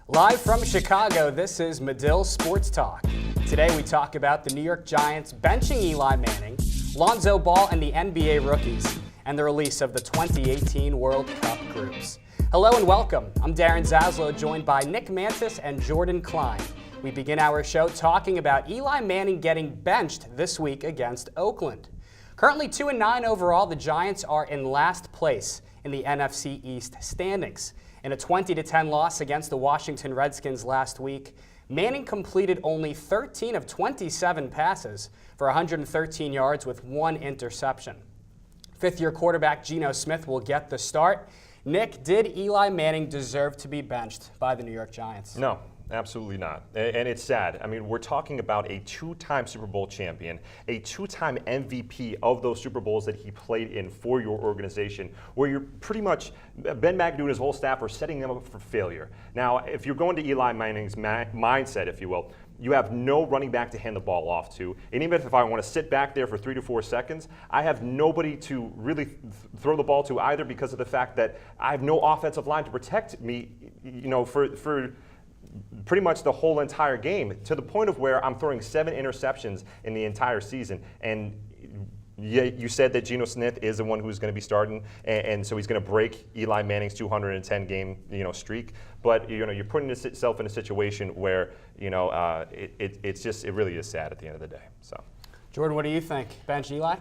Live from Chicago, this is Medill Sports Talk. Today we talk about the New York Giants benching Eli Manning, Lonzo Ball and the NBA rookies, and the release of the 2018 World Cup groups. Hello and welcome. I'm Darren Zaslow, joined by Nick Mantis and Jordan Klein. We begin our show talking about Eli Manning getting benched this week against Oakland. Currently 2-9 overall, the Giants are in last place in the NFC East standings. In a 20-10 loss against the Washington Redskins last week, Manning completed only 13 of 27 passes for 113 yards with one interception. Fifth-year quarterback Geno Smith will get the start. Nick, did Eli Manning deserve to be benched by the New York Giants? No. Absolutely not. And it's sad. I mean, we're talking about a two-time Super Bowl champion, a two-time MVP of those Super Bowls that he played in for your organization, where you're pretty much, Ben McAdoo and his whole staff are setting them up for failure. Now, if you're going to Eli Manning's mindset, if you will, you have no running back to hand the ball off to. And even if I want to sit back there for 3 to 4 seconds, I have nobody to really throw the ball to either because of the fact that I have no offensive line to protect me, for pretty much the whole entire game, to the point of where I'm throwing 7 interceptions in the entire season. And yeah, you said that Geno Smith is the one who's going to be starting, and so he's going to break Eli Manning's 210 game streak. But you're putting yourself in a situation where it really is sad at the end of the day. So, Jordan, what do you think? Bench Eli?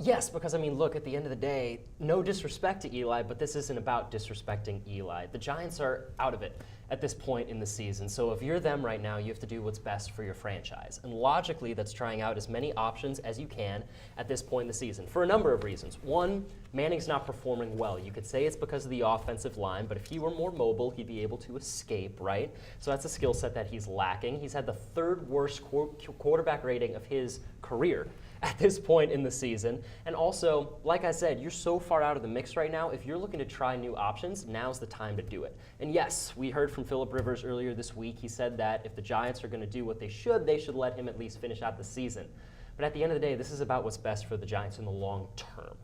Yes, because, look, at the end of the day, no disrespect to Eli, but this isn't about disrespecting Eli. The Giants are out of it at this point in the season. So if you're them right now, you have to do what's best for your franchise. And logically, that's trying out as many options as you can at this point in the season for a number of reasons. One, Manning's not performing well. You could say it's because of the offensive line, but if he were more mobile, he'd be able to escape, right? So that's a skill set that he's lacking. He's had the third worst quarterback rating of his career at this point in the season. And also, like I said, you're so far out of the mix right now. If you're looking to try new options, now's the time to do it. And yes, we heard from Philip Rivers earlier this week. He said that if the Giants are going to do what they should let him at least finish out the season. But at the end of the day, this is about what's best for the Giants in the long term.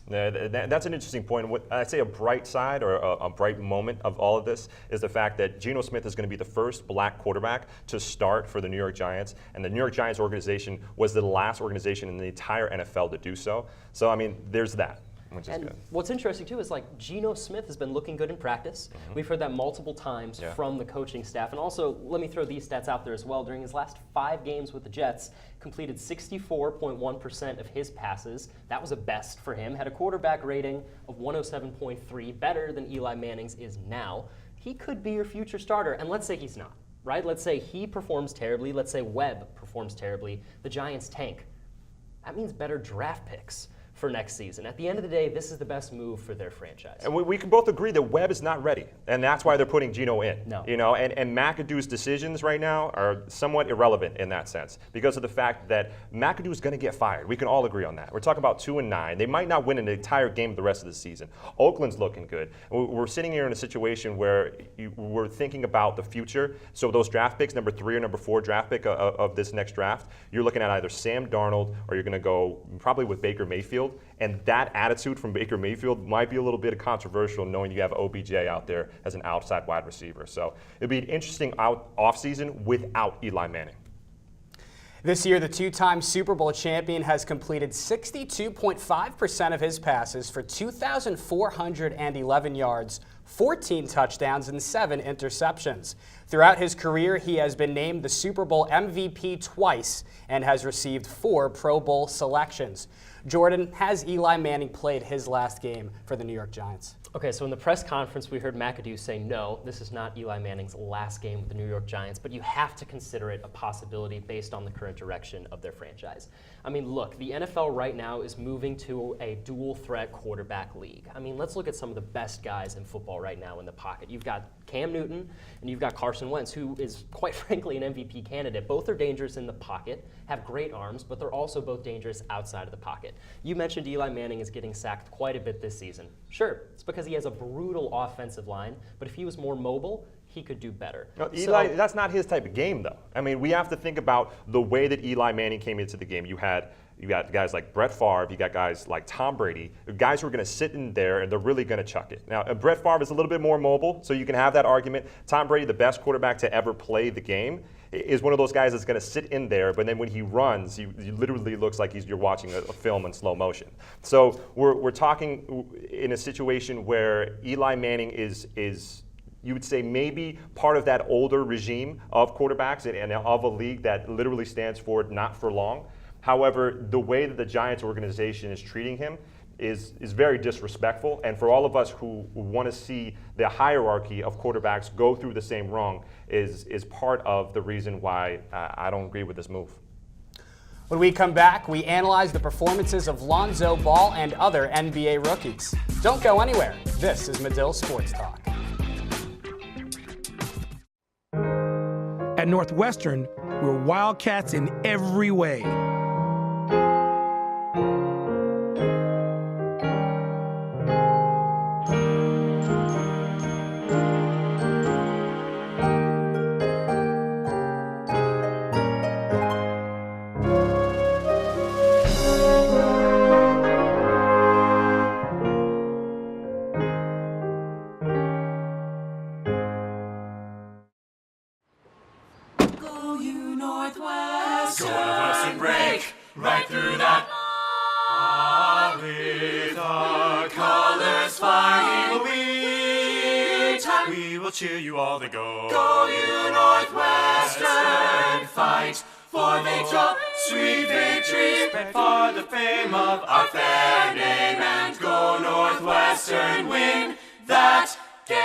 That's an interesting point. What I'd say a bright side or a bright moment of all of this is the fact that Geno Smith is going to be the first black quarterback to start for the New York Giants, and the New York Giants organization was the last organization in the entire NFL to do so. So, there's that. Which is good. What's interesting, too, is Geno Smith has been looking good in practice. Mm-hmm. We've heard that multiple times from the coaching staff. And also, let me throw these stats out there as well. During his last 5 games with the Jets, completed 64.1% of his passes. That was a best for him. Had a quarterback rating of 107.3, better than Eli Manning's is now. He could be your future starter. And let's say he's not, right? Let's say he performs terribly. Let's say Webb performs terribly. The Giants tank. That means better draft picks for next season. At the end of the day, this is the best move for their franchise. And we can both agree that Webb is not ready, and that's why they're putting Geno in. No. And McAdoo's decisions right now are somewhat irrelevant in that sense because of the fact that McAdoo is going to get fired. We can all agree on that. We're talking about 2-9. They might not win an entire game the rest of the season. Oakland's looking good. We're sitting here in a situation where we're thinking about the future. So those draft picks, number 3 or number 4 draft pick of this next draft, you're looking at either Sam Darnold or you're going to go probably with Baker Mayfield. And that attitude from Baker Mayfield might be a little bit controversial, knowing you have OBJ out there as an outside wide receiver. So it'll be an interesting offseason without Eli Manning. This year, the 2-time Super Bowl champion has completed 62.5% of his passes for 2,411 yards, 14 touchdowns, and 7 interceptions. Throughout his career, he has been named the Super Bowl MVP twice and has received 4 Pro Bowl selections. Jordan, has Eli Manning played his last game for the New York Giants? Okay, so in the press conference, we heard McAdoo say, no, this is not Eli Manning's last game with the New York Giants, but you have to consider it a possibility based on the current direction of their franchise. Look, the NFL right now is moving to a dual-threat quarterback league. Let's look at some of the best guys in football right now in the pocket. You've got Cam Newton and you've got Carson Wentz, who is, quite frankly, an MVP candidate. Both are dangerous in the pocket, have great arms, but they're also both dangerous outside of the pocket. You mentioned Eli Manning is getting sacked quite a bit this season. Sure, it's because he has a brutal offensive line, but if he was more mobile, he could do better. No, Eli, that's not his type of game, though. We have to think about the way that Eli Manning came into the game. You had You got guys like Brett Favre, you got guys like Tom Brady, guys who are going to sit in there and they're really going to chuck it. Now, Brett Favre is a little bit more mobile, so you can have that argument. Tom Brady, the best quarterback to ever play the game, is one of those guys that's going to sit in there, but then when he runs, he literally looks like you're watching a film in slow motion. So we're talking in a situation where Eli Manning is you would say maybe part of that older regime of quarterbacks and of a league that literally stands for not for long. However, the way that the Giants organization is treating him is very disrespectful. And for all of us who want to see the hierarchy of quarterbacks go through the same rung is part of the reason why I don't agree with this move. When we come back, we analyze the performances of Lonzo Ball and other NBA rookies. Don't go anywhere. This is Medill Sports Talk. At Northwestern, we're Wildcats in every way. Cheer you all to go. Go you Northwestern, fight for victory, sweet victory, spread for the fame of our fair name, and go Northwestern, win that game.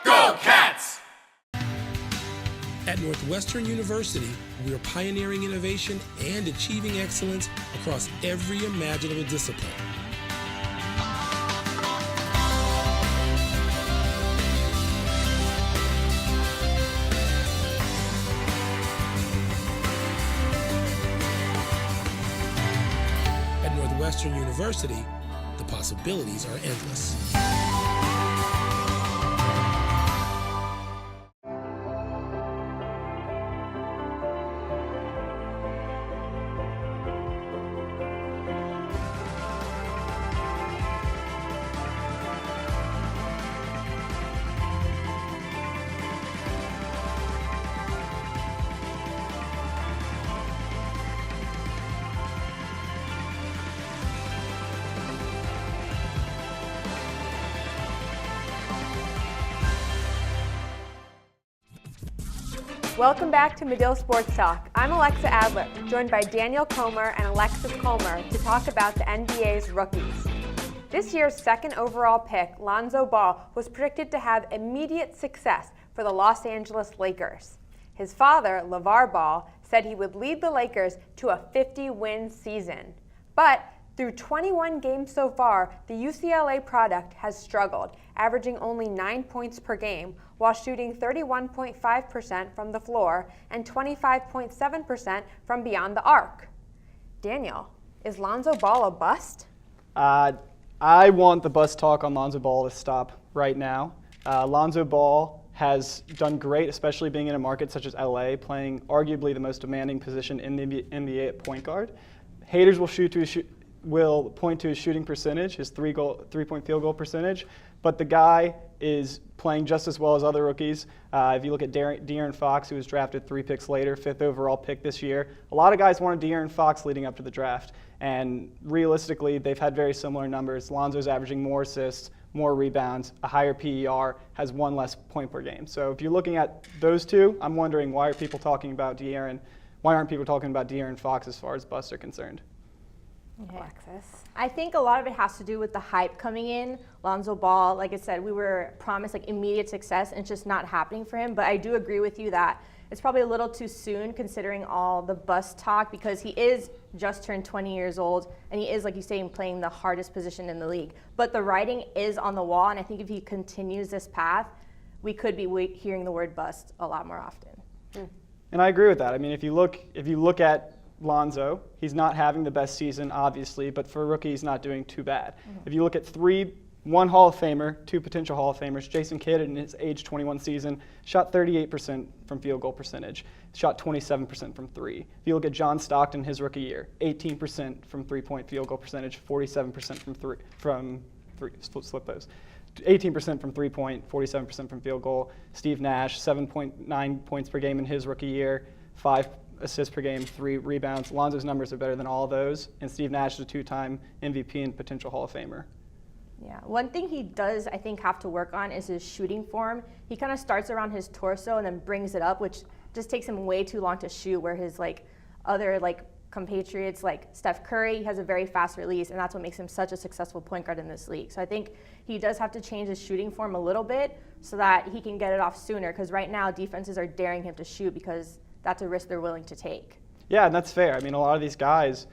Go Cats! At Northwestern University, we are pioneering innovation and achieving excellence across every imaginable discipline. Northwestern University, the possibilities are endless. Welcome back to Medill Sports Talk. I'm Alexa Adler, joined by Daniel Comer and Alexis Comer to talk about the NBA's rookies. This year's second overall pick, Lonzo Ball, was predicted to have immediate success for the Los Angeles Lakers. His father, LeVar Ball, said he would lead the Lakers to a 50-win season. But through 21 games so far, the UCLA product has struggled, averaging only 9 points per game, while shooting 31.5% from the floor and 25.7% from beyond the arc. Daniel, is Lonzo Ball a bust? I want the bust talk on Lonzo Ball to stop right now. Lonzo Ball has done great, especially being in a market such as LA, playing arguably the most demanding position in the NBA at point guard. Haters will point to his shooting percentage, his three-point field goal percentage, but the guy is playing just as well as other rookies. If you look at De'Aaron Fox, who was drafted 3 picks later, 5th overall pick this year, a lot of guys wanted De'Aaron Fox leading up to the draft, and realistically, they've had very similar numbers. Lonzo's averaging more assists, more rebounds, a higher PER, has 1 less point per game. So if you're looking at those two, I'm wondering why aren't people talking about De'Aaron Fox as far as busts are concerned? Okay. Alexis. I think a lot of it has to do with the hype coming in. Lonzo Ball, like I said, we were promised immediate success, and it's just not happening for him. But I do agree with you that it's probably a little too soon considering all the bust talk, because he is just turned 20 years old, and he is, like you say, playing the hardest position in the league. But the writing is on the wall, and I think if he continues this path, we could be hearing the word bust a lot more often. And I agree with that. I mean, if you look at Lonzo, he's not having the best season, obviously, but for a rookie, he's not doing too bad. If you look at 3 one Hall of Famer, two potential Hall of Famers. Jason Kidd in his age 21 season shot 38% from field goal percentage, shot 27% from three. If you look at John Stockton his rookie year, 18% from three-point field goal percentage, 47% from three, slip those. 18% from three-point, 47% from field goal. Steve Nash, 7.9 points per game in his rookie year, 5 assists per game, 3 rebounds. Lonzo's numbers are better than all of those, and Steve Nash is a 2-time MVP and potential Hall of Famer. Yeah, one thing he does, I think, have to work on is his shooting form. He kind of starts around his torso and then brings it up, which just takes him way too long to shoot, where his other compatriots like Steph Curry has a very fast release, and that's what makes him such a successful point guard in this league. So I think he does have to change his shooting form a little bit so that he can get it off sooner, because right now defenses are daring him to shoot because that's a risk they're willing to take. Yeah, and that's fair. I mean, a lot of these guys,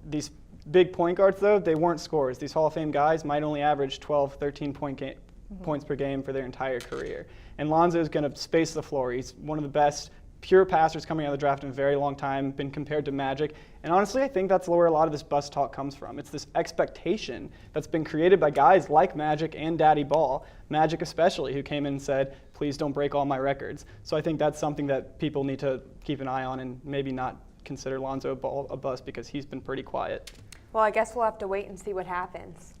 these big point guards, though, they weren't scorers. These Hall of Fame guys might only average 12, 13 points per game for their entire career. And Lonzo's going to space the floor. He's one of the best pure passers coming out of the draft in a very long time, been compared to Magic. And honestly, I think that's where a lot of this bust talk comes from. It's this expectation that's been created by guys like Magic and Daddy Ball, Magic especially, who came in and said, please don't break all my records. So I think that's something that people need to keep an eye on and maybe not consider Lonzo Ball a bust, because he's been pretty quiet. Well, I guess we'll have to wait and see what happens.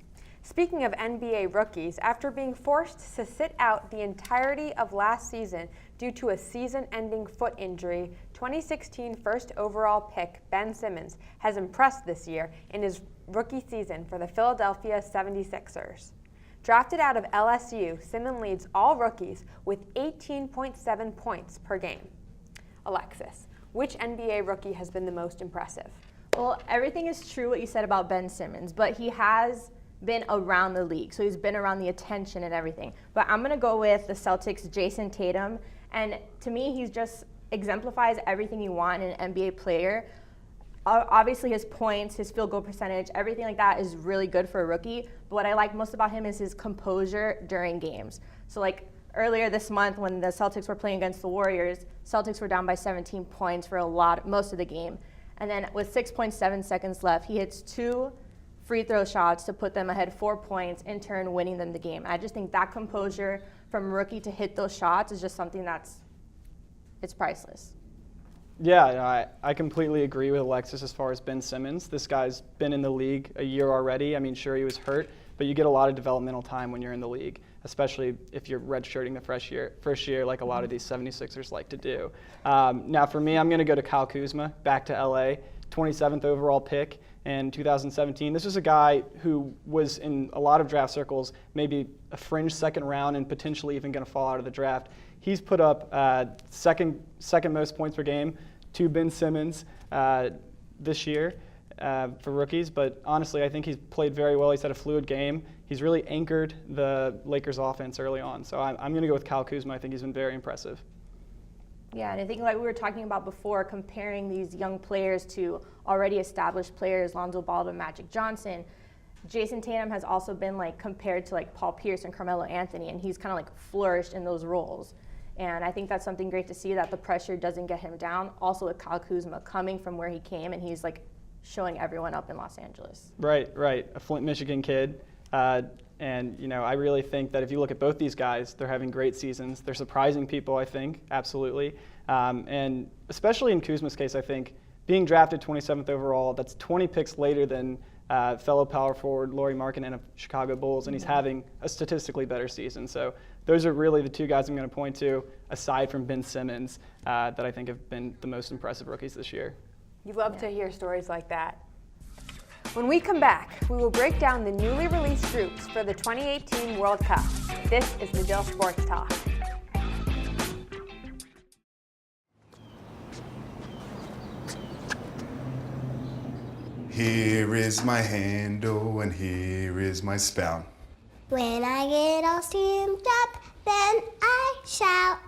Speaking of NBA rookies, after being forced to sit out the entirety of last season due to a season-ending foot injury, 2016 first overall pick Ben Simmons has impressed this year in his rookie season for the Philadelphia 76ers. Drafted out of LSU, Simmons leads all rookies with 18.7 points per game. Alexis, which NBA rookie has been the most impressive? Well, everything is true what you said about Ben Simmons, but he has been around the league, so he's been around the attention and everything. But I'm going to go with the Celtics' Jason Tatum, and to me, he just exemplifies everything you want in an NBA player. Obviously, his points, his field goal percentage, everything like that is really good for a rookie, but what I like most about him is his composure during games. So earlier this month when the Celtics were playing against the Warriors, Celtics were down by 17 points for most of the game. And then with 6.7 seconds left, he hits 2 free throw shots to put them ahead 4 points, in turn winning them the game. I just think that composure from rookie to hit those shots is just something it's priceless. Yeah, I completely agree with Alexis as far as Ben Simmons. This guy's been in the league a year already. I mean, sure, he was hurt, but you get a lot of developmental time when you're in the league, especially if you're redshirting the first year like a lot of these 76ers like to do. Now for me, I'm going to go to Kyle Kuzma, back to LA, 27th overall pick in 2017. This is a guy who was in a lot of draft circles, maybe a fringe second round and potentially even going to fall out of the draft. He's put up second most points per game to Ben Simmons this year for rookies, but honestly, I think he's played very well. He's had a fluid game. He's really anchored the Lakers offense early on. So I'm going to go with Kyle Kuzma. I think he's been very impressive. Yeah, and I think like we were talking about before, comparing these young players to already established players, Lonzo Ball to Magic Johnson, Jason Tatum has also been compared to Paul Pierce and Carmelo Anthony, and he's kind of flourished in those roles. And I think that's something great to see, that the pressure doesn't get him down. Also with Kyle Kuzma coming from where he came, and he's showing everyone up in Los Angeles. Right. A Flint, Michigan kid. And I really think that if you look at both these guys, they're having great seasons. They're surprising people, I think, absolutely. And especially in Kuzma's case, I think being drafted 27th overall, that's 20 picks later than fellow power forward Lauri Markkanen of Chicago Bulls, and he's having a statistically better season. So those are really the two guys I'm going to point to, aside from Ben Simmons, that I think have been the most impressive rookies this year. You love to hear stories like that. When we come back, we will break down the newly released groups for the 2018 World Cup. This is Medill Sports Talk. Here is my handle and here is my spout. When I get all steamed up, then I shout.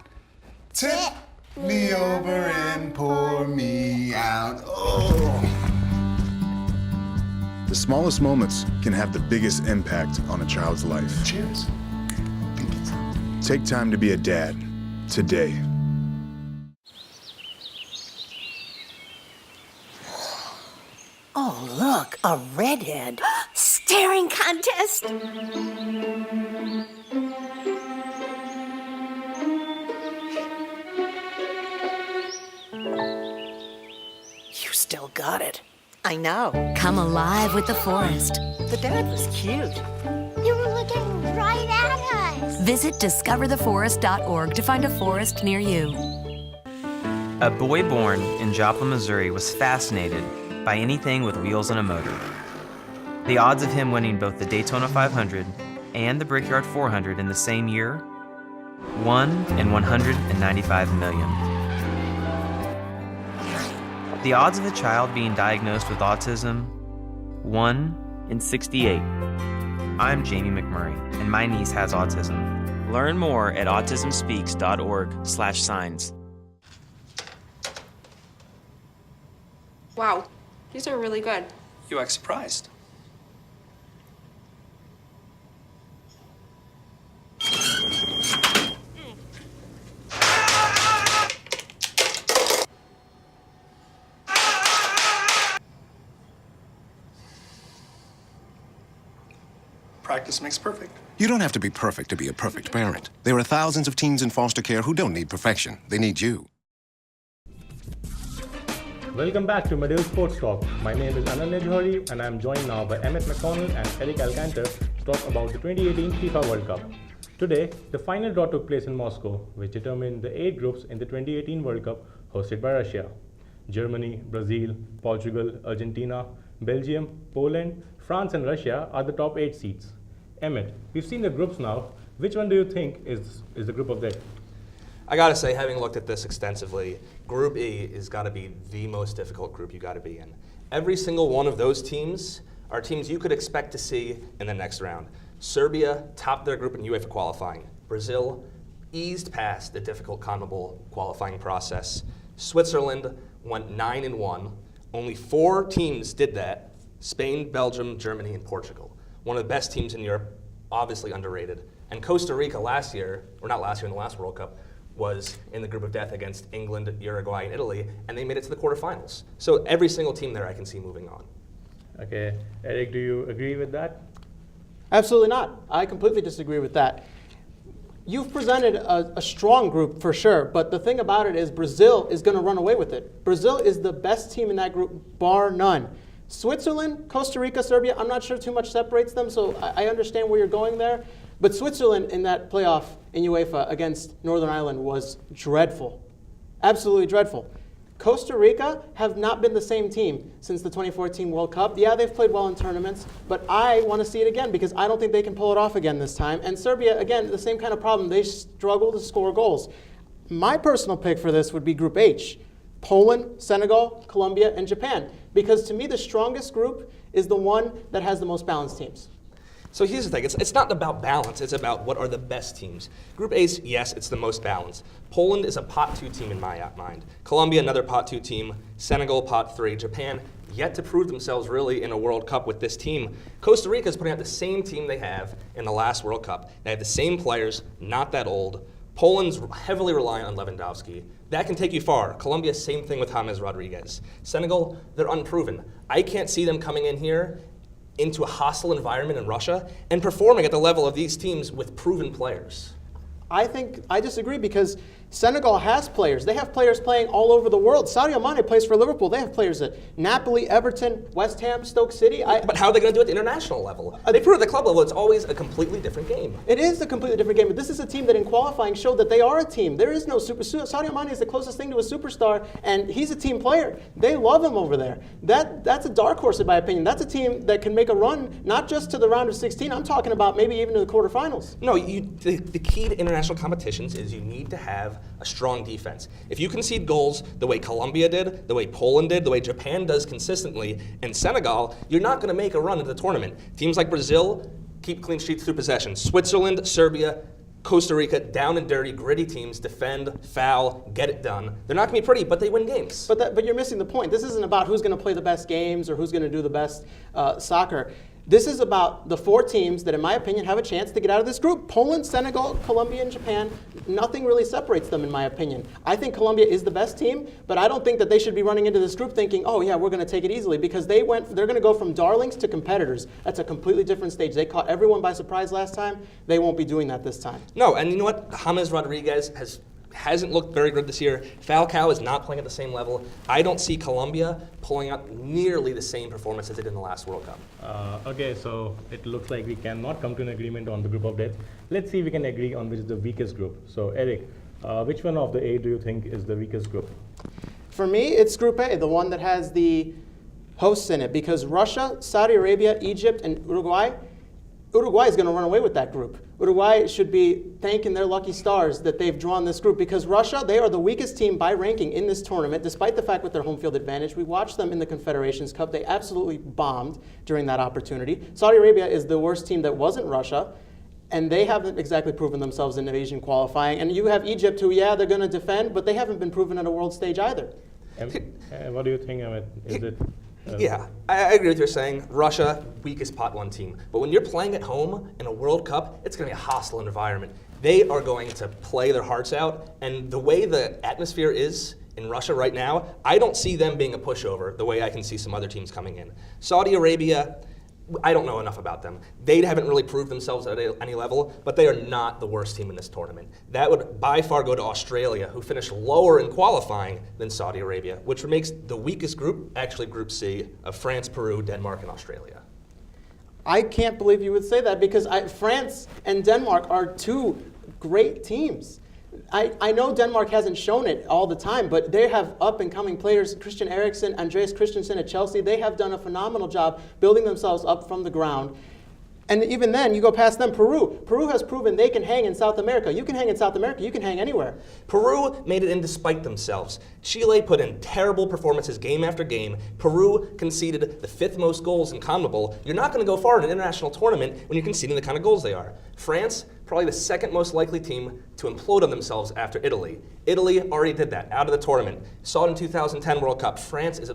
Tip me over and pour me out. Oh. The smallest moments can have the biggest impact on a child's life. Cheers. Take time to be a dad today. Oh, look, a redhead. Stay staring contest. You still got it. I know. Come alive with the forest. The dad was cute. They were looking right at us. Visit discovertheforest.org to find a forest near you. A boy born in Joplin, Missouri was fascinated by anything with wheels and a motor. The odds of him winning both the Daytona 500 and the Brickyard 400 in the same year? 1 in 195 million. The odds of a child being diagnosed with autism? 1 in 68. I'm Jamie McMurray, and my niece has autism. Learn more at autismspeaks.org/signs. Wow, these are really good. You act surprised. Practice makes perfect. You don't have to be perfect to be a perfect parent. There are thousands of teens in foster care who don't need perfection. They need you. Welcome back to Medill Sports Talk. My name is Ananya Johari and I am joined now by Emmett McConnell and Eric Alcantar to talk about the 2018 FIFA World Cup. Today, the final draw took place in Moscow, which determined the 8 groups in the 2018 World Cup hosted by Russia. Germany, Brazil, Portugal, Argentina, Belgium, Poland, France and Russia are the top 8 seeds. Emmett, we've seen the groups now. Which one do you think is the group of death? I gotta say, having looked at this extensively, Group E has gotta be the most difficult group you gotta be in. Every single one of those teams are teams you could expect to see in the next round. Serbia topped their group in UEFA qualifying. Brazil eased past the difficult CONMEBOL qualifying process. Switzerland went 9-1. Only 4 teams did that: Spain, Belgium, Germany, and Portugal. One of the best teams in Europe, obviously underrated. And Costa Rica last year, or not last year, in the last World Cup, was in the group of death against England, Uruguay, and Italy, and they made it to the quarterfinals. So every single team there I can see moving on. Okay, Eric, do you agree with that? Absolutely not. I completely disagree with that. You've presented a strong group for sure, but the thing about it is Brazil is going to run away with it. Brazil is the best team in that group, bar none. Switzerland, Costa Rica, Serbia, I'm not sure too much separates them, so I understand where you're going there. But Switzerland in that playoff in UEFA against Northern Ireland was dreadful. Absolutely dreadful. Costa Rica have not been the same team since the 2014 World Cup. Yeah, they've played well in tournaments, but I want to see it again because I don't think they can pull it off again this time. And Serbia, again, the same kind of problem. They struggle to score goals. My personal pick for this would be Group H. Poland, Senegal, Colombia, and Japan. Because to me, the strongest group is the one that has the most balanced teams. So here's the thing, it's not about balance, it's about what are the best teams. Group A's, yes, it's the most balanced. Poland is a pot 2 team in my mind. Colombia, another pot 2 team. Senegal, pot 3. Japan, yet to prove themselves really in a World Cup with this team. Costa Rica is putting out the same team they have in the last World Cup. They have the same players, not that old. Poland's heavily reliant on Lewandowski. That can take you far. Colombia, same thing with James Rodriguez. Senegal, they're unproven. I can't see them coming in here into a hostile environment in Russia and performing at the level of these teams with proven players. I disagree because Senegal has players. They have players playing all over the world. Sadio Mane plays for Liverpool. They have players at Napoli, Everton, West Ham, Stoke City. But how are they going to do it at the international level? They prove at the club level it's always a completely different game. It is a completely different game, but this is a team that in qualifying showed that they are a team. There is no Sadio Mane is the closest thing to a superstar, and he's a team player. They love him over there. That's a dark horse in my opinion. That's a team that can make a run, not just to the round of 16. I'm talking about maybe even to the quarterfinals. No, the key to international competitions is you need to have a strong defense. If you concede goals the way Colombia did, the way Poland did, the way Japan does consistently, and Senegal, you're not going to make a run into the tournament. Teams like Brazil keep clean sheets through possession. Switzerland, Serbia, Costa Rica, down and dirty, gritty teams, defend, foul, get it done. They're not going to be pretty, but they win games. But you're missing the point. This isn't about who's going to play the best games or who's going to do the best soccer. This is about the 4 teams that, in my opinion, have a chance to get out of this group. Poland, Senegal, Colombia, and Japan, nothing really separates them, in my opinion. I think Colombia is the best team, but I don't think that they should be running into this group thinking, oh yeah, we're going to take it easily, because they're going to go from darlings to competitors. That's a completely different stage. They caught everyone by surprise last time. They won't be doing that this time. No, and you know what? James Rodriguez hasn't looked very good this year. Falcao is not playing at the same level. I don't see Colombia pulling out nearly the same performance as it did in the last World Cup. Okay, so it looks like we cannot come to an agreement on the group of death. Let's see if we can agree on which is the weakest group. So Eric, which one of the 8 do you think is the weakest group? For me, it's Group A, the one that has the hosts in it, because Russia, Saudi Arabia, Egypt, and Uruguay is going to run away with that group. Uruguay should be thanking their lucky stars that they've drawn this group, because Russia, they are the weakest team by ranking in this tournament, despite the fact with their home field advantage. We watched them in the Confederations Cup. They absolutely bombed during that opportunity. Saudi Arabia is the worst team that wasn't Russia, and they haven't exactly proven themselves in Asian qualifying. And you have Egypt, who, yeah, they're going to defend, but they haven't been proven at a world stage either. What do you think, Amit? Is it... Yeah, I agree with you saying Russia, weakest pot 1 team. But when you're playing at home in a World Cup, it's going to be a hostile environment. They are going to play their hearts out, and the way the atmosphere is in Russia right now, I don't see them being a pushover the way I can see some other teams coming in. Saudi Arabia, I don't know enough about them. They haven't really proved themselves at any level, but they are not the worst team in this tournament. That would by far go to Australia, who finished lower in qualifying than Saudi Arabia, which makes the weakest group actually Group C of France, Peru, Denmark, and Australia. I can't believe you would say that, because France and Denmark are 2 great teams. I know Denmark hasn't shown it all the time, but they have up-and-coming players. Christian Eriksen, Andreas Christensen at Chelsea, they have done a phenomenal job building themselves up from the ground. And even then, you go past them, Peru. Peru has proven they can hang in South America. You can hang in South America, you can hang anywhere. Peru made it in despite themselves. Chile put in terrible performances game after game. Peru conceded the 5th most goals in CONMEBOL. You're not going to go far in an international tournament when you're conceding the kind of goals they are. France, probably the 2nd most likely team to implode on themselves after Italy. Italy already did that, out of the tournament. Saw it in 2010 World Cup. France is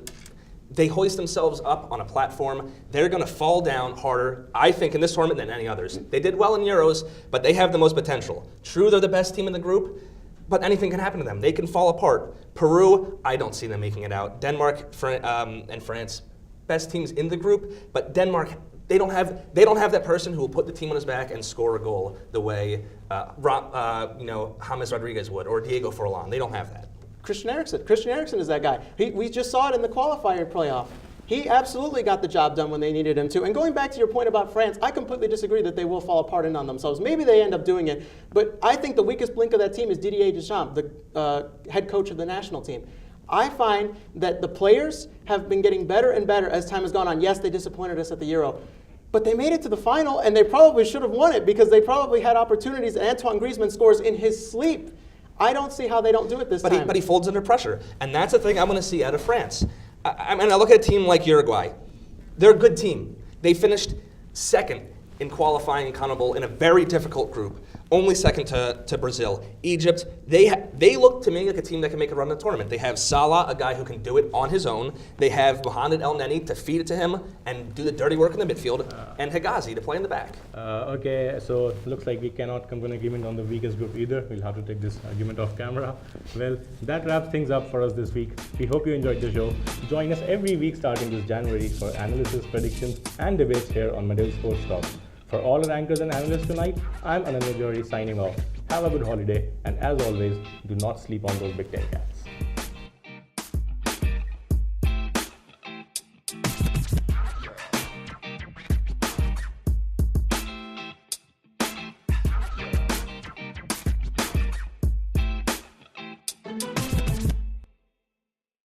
they hoist themselves up on a platform. They're going to fall down harder, I think, in this tournament than any others. They did well in Euros, but they have the most potential. True, they're the best team in the group, but anything can happen to them. They can fall apart. Peru, I don't see them making it out. Denmark and France, best teams in the group, but Denmark, they don't have that person who will put the team on his back and score a goal the way James Rodriguez would, or Diego Forlan. They don't have that. Christian Eriksen is that guy. We just saw it in the qualifier playoff. He absolutely got the job done when they needed him to. And going back to your point about France, I completely disagree that they will fall apart in on themselves. Maybe they end up doing it, but I think the weakest link of that team is Didier Deschamps, the head coach of the national team. I find that the players have been getting better and better as time has gone on. Yes, they disappointed us at the Euro, but they made it to the final, and they probably should have won it, because they probably had opportunities. Antoine Griezmann scores in his sleep. I don't see how they don't do it this time. But he folds under pressure. And that's the thing I'm going to see out of France. I look at a team like Uruguay. They're a good team. They finished 2nd in qualifying in CONMEBOL in a very difficult group. Only 2nd to Brazil. Egypt, they look to me like a team that can make a run in the tournament. They have Salah, a guy who can do it on his own. They have Mohamed El Neni to feed it to him and do the dirty work in the midfield, and Hegazi to play in the back. Okay, so it looks like we cannot come to an agreement on the weakest group either. We'll have to take this argument off camera. Well, that wraps things up for us this week. We hope you enjoyed the show. Join us every week starting this January for analysis, predictions, and debates here on Medill Sports Talk. For all our anchors and analysts tonight, I'm Ananya Johari signing off. Have a good holiday, and as always, do not sleep on those Big Ten Cats.